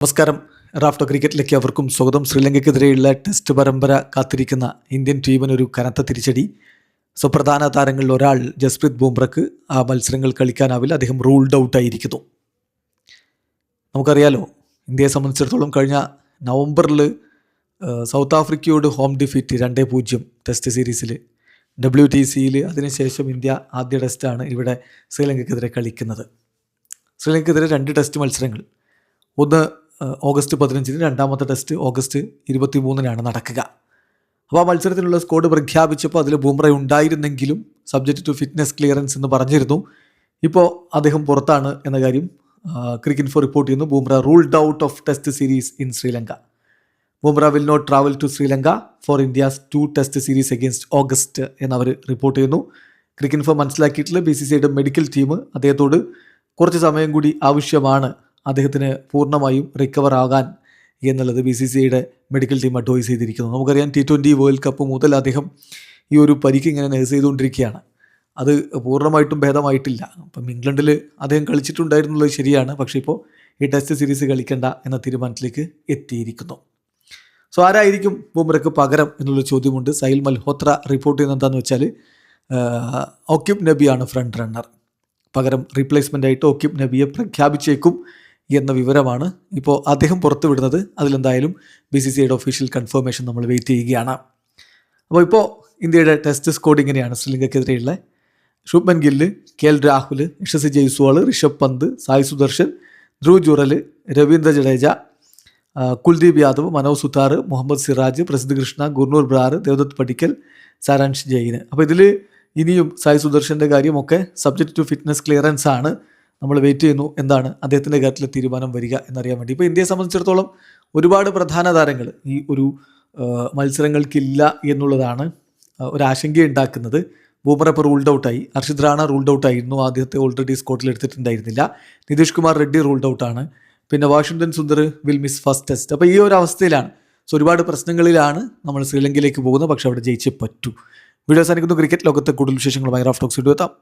നമസ്കാരം. റാഫ്റ്റോ ക്രിക്കറ്റിലേക്ക് അവർക്കും സ്വാഗതം. ശ്രീലങ്കയ്ക്കെതിരെയുള്ള ടെസ്റ്റ് പരമ്പര കാത്തിരിക്കുന്ന ഇന്ത്യൻ ടീമിനൊരു കനത്ത തിരിച്ചടി. സുപ്രധാന താരങ്ങളിൽ ഒരാൾ ജസ്പ്രീത് ബുംറയ്ക്ക് ആ മത്സരങ്ങൾ കളിക്കാനാവില്ല. അദ്ദേഹം റൂൾഡ് ഔട്ടായിരിക്കുന്നു. നമുക്കറിയാലോ, ഇന്ത്യയെ സംബന്ധിച്ചിടത്തോളം കഴിഞ്ഞ നവംബറിൽ സൗത്ത് ആഫ്രിക്കയോട് ഹോം ഡിഫീറ്റ് 2-0 ടെസ്റ്റ് സീരീസിൽ WTCയിൽ. അതിനുശേഷം ഇന്ത്യ ആദ്യ ടെസ്റ്റാണ് ഇവിടെ ശ്രീലങ്കയ്ക്കെതിരെ കളിക്കുന്നത്. ശ്രീലങ്കയ്ക്കെതിരെ 2 ടെസ്റ്റ് മത്സരങ്ങൾ. ഒന്ന് ഓഗസ്റ്റ് 15, രണ്ടാമത്തെ ടെസ്റ്റ് ഓഗസ്റ്റ് 23 നടക്കുക. അപ്പോൾ ആ മത്സരത്തിനുള്ള സ്ക്വാഡ് പ്രഖ്യാപിച്ചപ്പോൾ അതിൽ ബുംറ ഉണ്ടായിരുന്നെങ്കിലും സബ്ജക്റ്റ് ടു ഫിറ്റ്നസ് ക്ലിയറൻസ് എന്ന് പറഞ്ഞിരുന്നു. ഇപ്പോൾ അദ്ദേഹം പുറത്താണ് എന്ന കാര്യം ക്രിക്കിൻഫോ റിപ്പോർട്ട് ചെയ്യുന്നു. Bumrah ruled out of test series in Sri Lanka. Bumrah will not travel to Sri Lanka for India's 2 test series against August എന്നവർ റിപ്പോർട്ട് ചെയ്യുന്നു. ക്രിക്കിൻഫോ മനസ്സിലാക്കിയിട്ടുള്ള BCCIയുടെ മെഡിക്കൽ ടീം അദ്ദേഹത്തോട് കുറച്ച് സമയം കൂടി ആവശ്യമാണ് അദ്ദേഹത്തിന് പൂർണ്ണമായും റിക്കവർ ആകാൻ എന്നുള്ളത് BCCIയുടെ മെഡിക്കൽ ടീം അഡ്വൈസ് ചെയ്തിരിക്കുന്നു. നമുക്കറിയാം, T20 വേൾഡ് കപ്പ് മുതൽ അദ്ദേഹം ഈ ഒരു പരിക്ക് ഇങ്ങനെ നേഴ്സ് ചെയ്തുകൊണ്ടിരിക്കുകയാണ്. അത് പൂർണ്ണമായിട്ടും ഭേദമായിട്ടില്ല. അപ്പം ഇംഗ്ലണ്ടിൽ അദ്ദേഹം കളിച്ചിട്ടുണ്ടായിരുന്നുള്ളത് ശരിയാണ്, പക്ഷേ ഇപ്പോൾ ഈ ടെസ്റ്റ് സീരീസ് കളിക്കേണ്ട എന്ന തീരുമാനത്തിലേക്ക് എത്തിയിരിക്കുന്നു. സോ ആരായിരിക്കും ബുംറയ്ക്ക് പകരം എന്നുള്ള ചോദ്യമുണ്ട്. സൈൽ മൽഹോത്ര റിപ്പോർട്ട് ചെയ്യുന്നത് എന്താണെന്ന് വെച്ചാൽ ഓക്കിബ് നബിയാണ് ഫ്രണ്ട് റണ്ണർ. പകരം റീപ്ലേസ്മെൻ്റ് ആയിട്ട് ഓക്കിബ് നബിയെ പ്രഖ്യാപിച്ചേക്കും എന്ന വിവരമാണ് ഇപ്പോൾ അദ്ദേഹം പുറത്തുവിടുന്നത്. അതിലെന്തായാലും BCCIയുടെ ഒഫീഷ്യൽ കൺഫർമേഷൻ നമ്മൾ വെയിറ്റ് ചെയ്യുകയാണ്. അപ്പോൾ ഇപ്പോൾ ഇന്ത്യയുടെ ടെസ്റ്റ് സ്ക്വാഡ് ഇങ്ങനെയാണ്. ശ്രീലങ്കയ്ക്കെതിരെയുള്ള ശുഭ്മൻ ഗില്ല്, KL രാഹുൽ, യശസ്വി ജയ്സ്വാൾ, ഋഷഭ് പന്ത്, സായ് സുദർശൻ, ധ്രുവ് ജുറൽ, രവീന്ദ്ര ജഡേജ, കുൽദീപ് യാദവ്, മനോജ് സുതാർ, മുഹമ്മദ് സിറാജ്, പ്രസിദ്ധ് കൃഷ്ണ, ഗുർനൂർ ബ്രാർ, ദേവദത്ത് പടിക്കൽ, സാരാംശ് ജെയിന്. അപ്പോൾ ഇതിൽ ഇനിയും സായ് സുദർശൻ്റെ കാര്യമൊക്കെ സബ്ജക്റ്റ് ടു ഫിറ്റ്നസ് ക്ലിയറൻസ് ആണ്. നമ്മൾ വെയിറ്റ് ചെയ്യുന്നു എന്താണ് അദ്ദേഹത്തിൻ്റെ കാര്യത്തിൽ തീരുമാനം വരിക എന്നറിയാൻ വേണ്ടി. ഇപ്പോൾ ഇന്ത്യയെ സംബന്ധിച്ചിടത്തോളം ഒരുപാട് പ്രധാന താരങ്ങൾ ഈ ഒരു മത്സരങ്ങൾക്കില്ല എന്നുള്ളതാണ് ഒരാശങ്കയുണ്ടാക്കുന്നത്. ബുംറ ഇപ്പോൾ റൂൾഡ് ഔട്ടായി. ഹർഷിത് റാണ റൂൾഡ് ഔട്ടായിരുന്നു. ആദ്യത്തെ ഓൾറെഡി സ്കോട്ടിൽ എടുത്തിട്ടുണ്ടായിരുന്നില്ല. നിതീഷ് കുമാർ റെഡ്ഡി റൂൾഡ് ഔട്ടാണ്. പിന്നെ Washington Sundar will miss first test. അപ്പോൾ ഈ ഒരു അവസ്ഥയിലാണ്. സോ ഒരുപാട് പ്രശ്നങ്ങളിലാണ് നമ്മൾ ശ്രീലങ്കയിലേക്ക് പോകുന്നത്. പക്ഷേ അവിടെ ജയിച്ചേ പറ്റൂ. വീഡിയോ സാധിക്കുന്നു. ക്രിക്കറ്റ് ലോകത്തെ കൂടുതൽ വിശേഷങ്ങളുമായി റാഫ്റ്റോക്സ് വീഡിയോ എത്താം.